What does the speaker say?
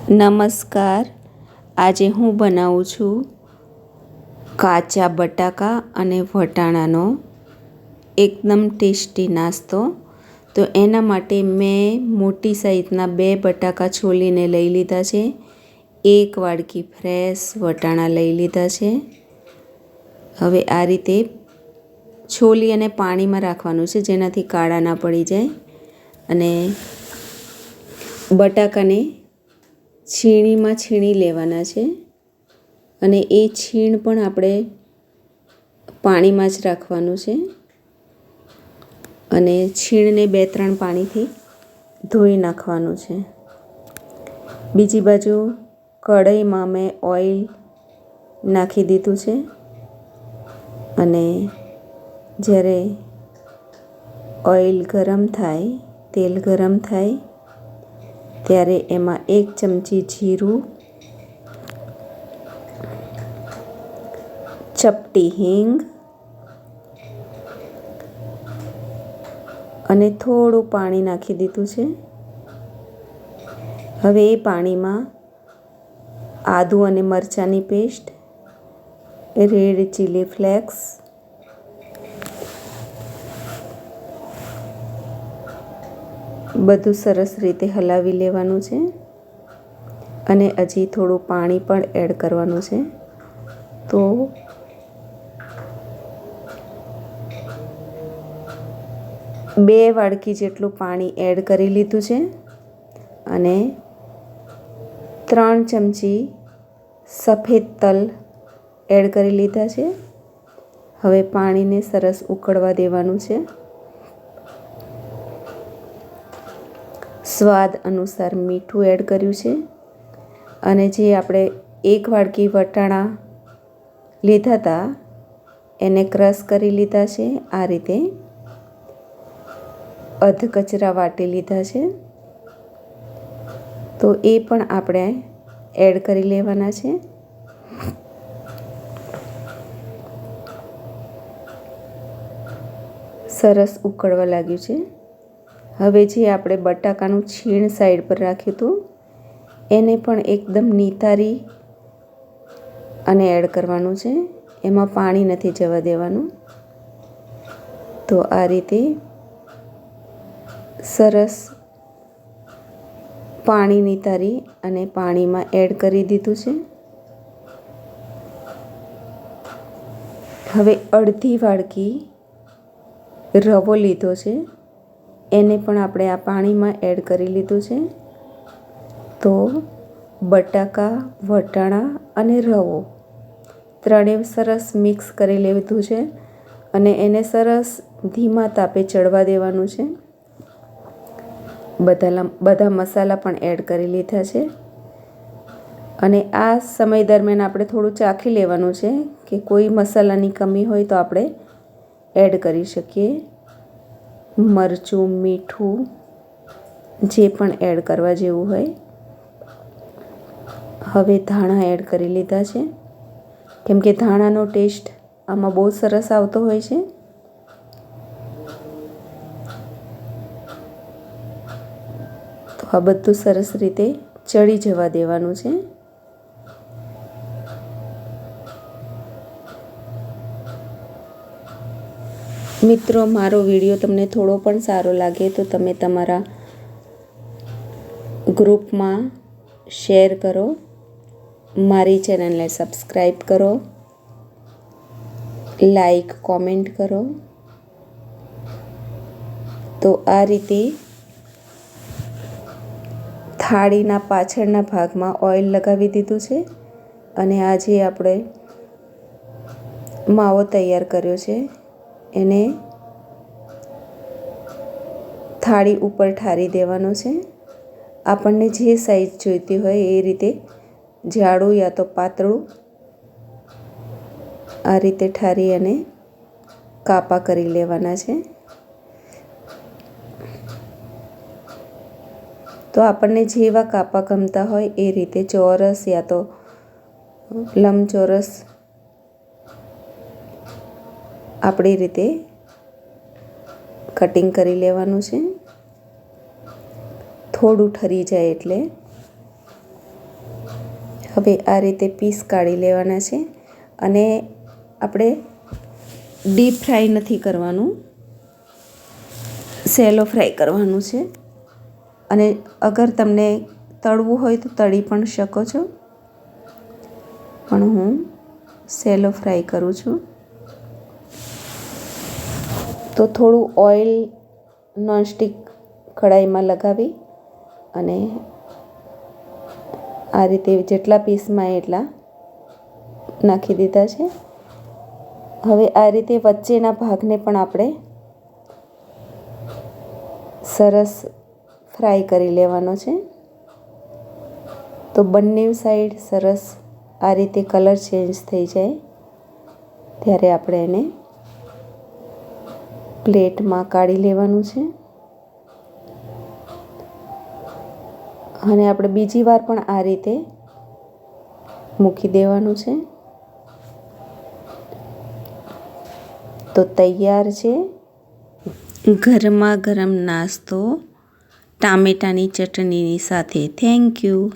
નમસ્કાર. આજે હું બનાવું છું કાચા બટાકા અને વટાણાનો એકદમ ટેસ્ટી નાસ્તો. તો એના માટે મેં મોટી સાઈઝના 2 બટાકા છોલીને લઈ લીધા છે. 1 વાડકી ફ્રેશ વટાણા લઈ લીધા છે. હવે આ રીતે છોલી અને પાણીમાં રાખવાનું છે, જેનાથી કાળા ના પડી જાય. અને બટાકાને છીણીમાં છીણી લેવાના છે, અને એ છીણ પણ આપણે પાણીમાં જ રાખવાનું છે. અને છીણને 2-3 પાણીથી ધોઈ નાખવાનું છે. બીજી બાજુ કઢાઈમાં મેં ઓઇલ નાખી દીધું છે, અને જ્યારે ઓઇલ ગરમ થાય, તેલ ગરમ થાય, ત્યારે એમાં 1 ચમચી જીરું, ચપટી હિંગ અને થોડું પાણી નાખી દીધું છે. હવે એ પાણીમાં આદું અને મરચાંની પેસ્ટ, રેડ ચીલી ફ્લેક્સ, બધું સરસ રીતે હલાવી લેવાનું છે. અને હજી થોડું પાણી પણ એડ કરવાનું છે. તો 2 વાડકી જેટલું પાણી એડ કરી લીધું છે, અને 3 ચમચી સફેદ તલ એડ કરી લીધા છે. હવે પાણીને સરસ ઉકળવા દેવાનું છે. સ્વાદ અનુસાર મીઠું એડ કર્યું છે, અને જે આપણે 1 વાડકી વટાણા લીધા હતા એને ક્રશ કરી લીધા છે. આ રીતે અધ કચરા વાટી લીધા છે, તો એ પણ આપણે એડ કરી લેવાના છે. સરસ ઉકળવા લાગ્યું છે. હવે જે આપણે બટાકાનું છીણ સાઈડ પર રાખ્યું હતું એને પણ એકદમ નિતારી અને એડ કરવાનું છે. એમાં પાણી નથી જવા દેવાનું. તો આ રીતે સરસ પાણી નિતારી અને પાણીમાં એડ કરી દીધું છે. હવે અડધી વાડકી રવો લીધો છે, એને પણ આપણે આ પાણીમાં એડ કરી લીધું છે. તો બટાકા, વટાણા અને રવો ત્રણેય સરસ મિક્સ કરી લીધું છે, અને એને સરસ ધીમા તાપે ચડવા દેવાનું છે. બધા મસાલા પણ એડ કરી લીધા છે, અને આ સમય દરમિયાન આપણે થોડું ચાખી લેવાનું છે કે કોઈ મસાલાની કમી હોય તો આપણે એડ કરી શકીએ. મરચું, મીઠું જે પણ એડ કરવા જેવું હોય. હવે ધાણા એડ કરી લીધા છે, કેમ કે ધાણાનો ટેસ્ટ આમાં બહુ સરસ આવતો હોય છે. તો આ બધું સરસ રીતે ચડી જવા દેવાનું છે. મિત્રો, મારો વિડીયો તમને થોડો પણ સારો લાગે તો તમે તમારા ગ્રુપમાં શેર કરો, મારી ચેનલને સબસ્ક્રાઈબ કરો, લાઈક, કોમેન્ટ કરો. તો આ રીતે થાળીના પાછળના ભાગમાં ઓઇલ લગાવી દીધું છે, અને આ જે આપણે માવો તૈયાર કર્યો છે એને થાળી ઉપર ઠારી દેવાનો છે. આપણને જે સાઈઝ જોઈતી હોય એ રીતે જાડું યા તો પાતળું આ રીતે ઠારી અને કાપા કરી લેવાના છે. તો આપણને જેવા કાપા ગમતા હોય એ રીતે ચોરસ યા તો લંબચોરસ આપણી રીતે કટિંગ કરી લેવાનું છે. થોડું ઠરી જાય એટલે હવે આ રીતે પીસ કાઢી લેવાના છે અને આપણે ડીપ ફ્રાય નથી કરવાનું, સેલો ફ્રાય કરવાનું છે. અને અગર તમને તળવું હોય તો તળી પણ શકો છો, પણ હું સેલો ફ્રાય કરું છું. તો થોડું ઓઇલ નોનસ્ટિક કઢાઈમાં લગાવી અને આ રીતે જેટલા પીસમાં એટલા નાખી દીધા છે. હવે આ રીતે વચ્ચેના ભાગને પણ આપણે સરસ ફ્રાય કરી લેવાનો છે. તો બંને સાઈડ સરસ આ રીતે કલર ચેન્જ થઈ જાય ત્યારે આપણે એને પ્લેટમાં કાઢી લેવાનું છે. અને આપણે બીજી વાર પણ આ રીતે મૂકી દેવાનું છે. તો તૈયાર છે ગરમા ગરમ નાસ્તો ટામેટાની ચટણીની સાથે. Thank you.